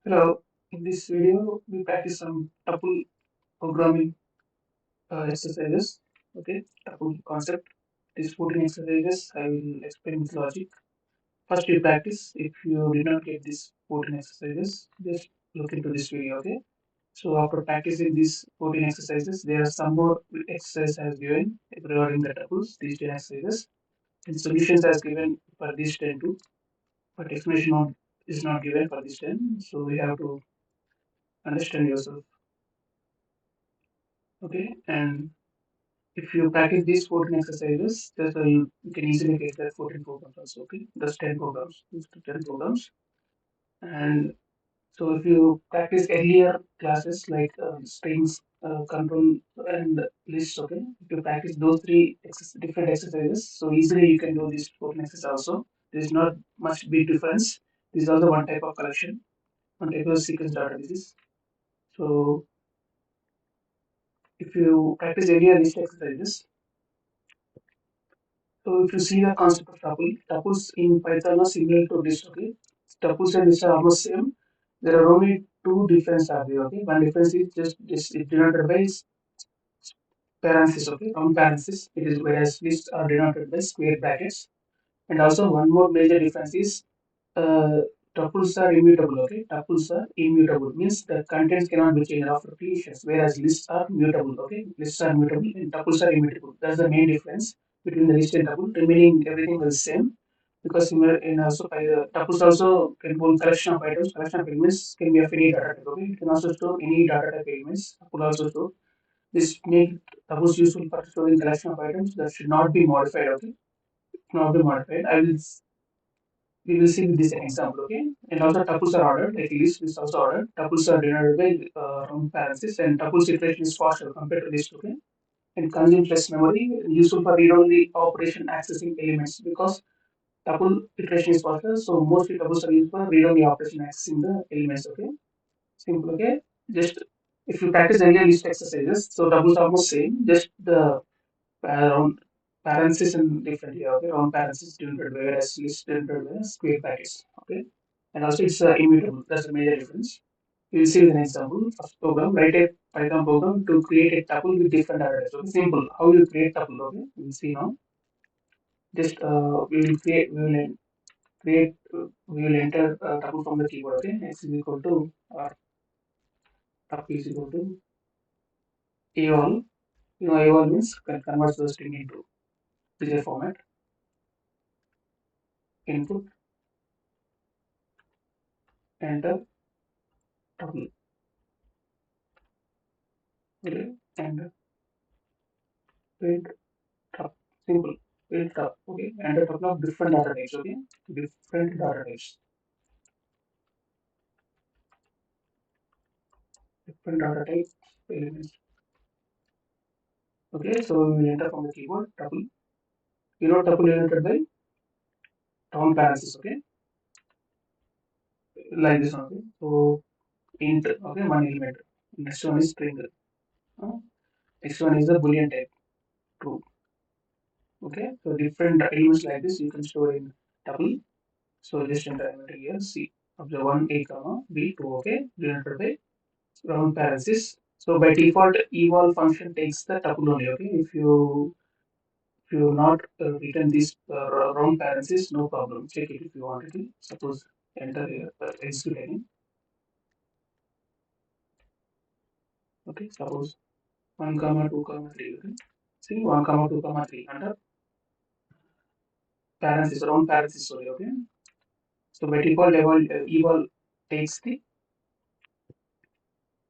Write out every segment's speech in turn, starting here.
Hello, in this video we practice some tuple programming exercises. Okay, tuple concept. These 14 exercises I will explain with logic. First you practice. If you did not get these 14 exercises, just look into this video. Okay. So after practicing these 14 exercises, there are some more exercises as given regarding the tuples. These 10 exercises and solutions as given for these 10 too, but explanation is not given for this 10. So we have to understand yourself. Okay, and if you practice these 14 exercises, you can easily get that 14 programs also. Okay, that's 10 programs, these 10 programs. And so if you practice earlier classes like strings, control, and lists, okay, if you practice those different exercises, so easily you can do these 14 exercises also. There's not much big difference. This is also one type of collection, one type of sequence databases. So if you practice earlier list exercises, so if you see the concept of tuples in Python are similar to list, okay? Tuples and lists are almost same. There are only two differences are there, okay? One difference is just this it denoted by parentheses, okay? Round parentheses. It is whereas lists are denoted by square brackets. And also one more major difference is uh, tuples are immutable, okay? Tuples are immutable means the contents cannot be changed after creations, whereas lists are mutable, okay? Lists are mutable and tuples are immutable. That's the main difference between the list and tuple. Remaining everything is same because in also tuples also can hold collection of items. Collection of elements can be of any data type, okay? It can also store any data type elements. Tuple also store. This make tuples useful for storing collection of items that should not be modified, okay? Not be modified. We will see with this example, okay? And also tuples are ordered, like list is also ordered. Tuples are denoted by round parentheses, and tuples iteration is faster compared to list, okay? And consumes less memory, useful for read-only operation accessing elements because tuple iteration is faster. So mostly tuples are used for read-only operation accessing the elements, okay? Simple, okay? Just if you practice earlier list exercises, so tuples are almost same, just the round parentheses and different here, okay? Round parentheses denoted by whereas list denoted by square brackets, okay? And also it's immutable. That's the major difference. We'll see with an example. First program, write a Python program to create a tuple with different data types. Okay, simple. How you create tuple? Okay, we'll see now. Just we will enter tuple from the keyboard. Okay, x is equal to or tuple is equal to eval. You know, eval means converts the string into digit format. Input, enter tuple. Okay, and print tuple. Simple. Print tuple. Okay, and a couple of different data types. Okay, different data types. Different data types elements. Okay, so we will enter from the keyboard tuple. You know tuple denoted by round parentheses. Okay, like this one. Okay, so int. Okay, one element. Next one is string. Uh, Next one is the boolean type true. Okay, so different elements like this you can store in tuple. So just enter here. C of the one a comma b two. Okay, denoted by round parentheses. So by default, eval function takes the tuple only. Okay, if you not written this round parentheses, no problem. Check it if you want to. Suppose enter execute any. Okay, suppose 1 comma 2 comma 3. Okay, see 1 comma 2 comma 3 under parentheses round parentheses. Sorry. Okay, so by default eval takes the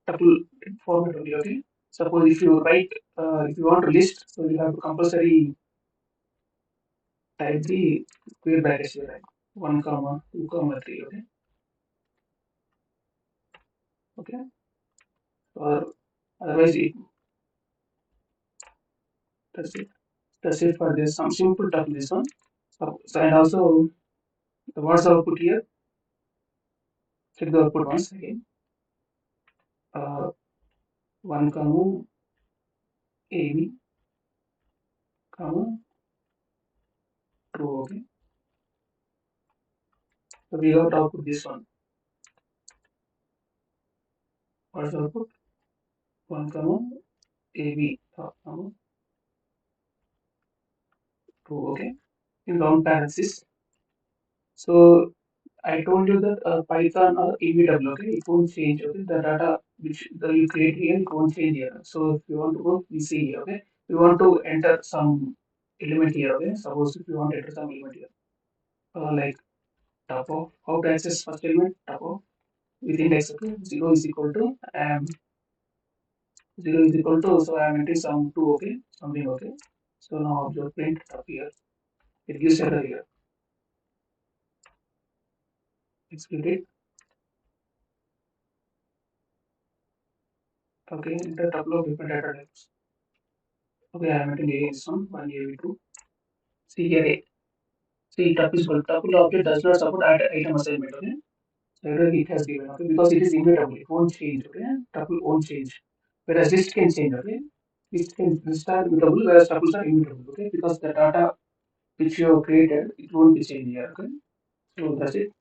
tuple format only. Okay, suppose if you write if you want to list, so you have to compulsory type the square brackets here. Right? 1 comma 2 comma 3. Okay, okay, or otherwise that's it. That's it for this. Some simple tuple this one. So and also the what's the output here? Check the output once again. 1 comma AB comma true. Okay. So we got output this one. what is the output? 1 comma AB comma 2, okay, in round parenthesis. So I told you that Python or EVW, okay, it won't change, okay, the data which you create here, it won't change here. So if you want to go, we see here, okay, we want to enter some element here, okay, suppose if you want to enter some element here, like tapo, how to access first element, tapo, with index, okay, 0 is equal to, 0 is equal to, so I am entering some 2, okay, something, okay. So now observe print up here, it gives error here, execute it, okay, enter tuple of different data types. Okay, I am entering A is one, 1 AV2. See here, see tuple object does not support item assignment, okay. So error it has given, okay, because it is immutable, it won't change, okay. Tuple won't change. Whereas list can change, okay. Lists are immutable, whereas tuples are immutable, okay, because the data which you have created, it won't be changed here, okay. So that's it.